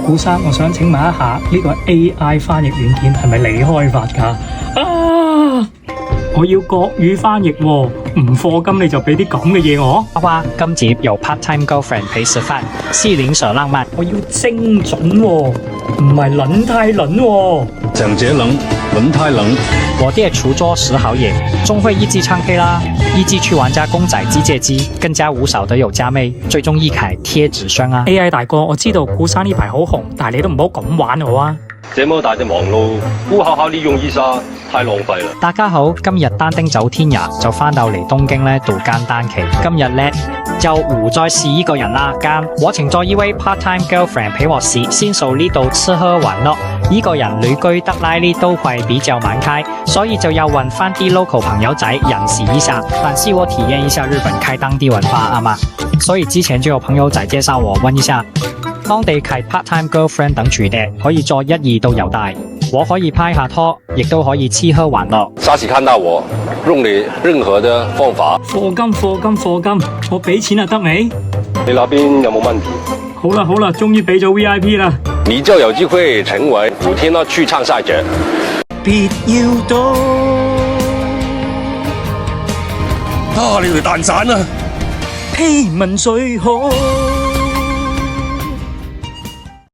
古生，我想請問一下，呢個 AI 翻譯軟件係咪你開發㗎？啊！我要國語翻譯喎，唔課金你就俾啲咁嘅嘢我？花花，今集有 part-time girlfriend 陪食飯，西林舍浪漫。我要精準喎，唔係撚太撚喎。講節能，輪胎能。我爹廚桌10好野，終會一季唱 K 啦，一季去玩家公仔機械機，更加無少的有家妹，最終一凱貼紙箱啊 AI 大哥，我知道古生呢排好紅，但係你都唔好咁玩我啊！這麼大的忙碌，不好好利用一下，太浪費啦！大家好，今日單丁走天涯就翻到嚟東京咧度間單期，今日咧就唔再是一個人啦，我請咗一位 part-time girlfriend 陪我先數呢度吃喝玩樂。一個人旅居得來呢都會比較蠻開，所以就要揾翻啲 local 朋友仔認識一下，反係我體驗一下日本開當地文化啊嘛。所以之前就有朋友仔介紹我問一下，當地開 part-time girlfriend 等住嘅，可以做1、2都有帶，我可以拍下拖，亦都可以吃喝玩樂。沙士看到我用你任何的方法，課金，我俾錢啊得未？你那邊有冇問題？好啦，終於俾咗 VIP 啦，你就有機會成為5天的去唱賽者。別要到你條蛋散啊！披文水可。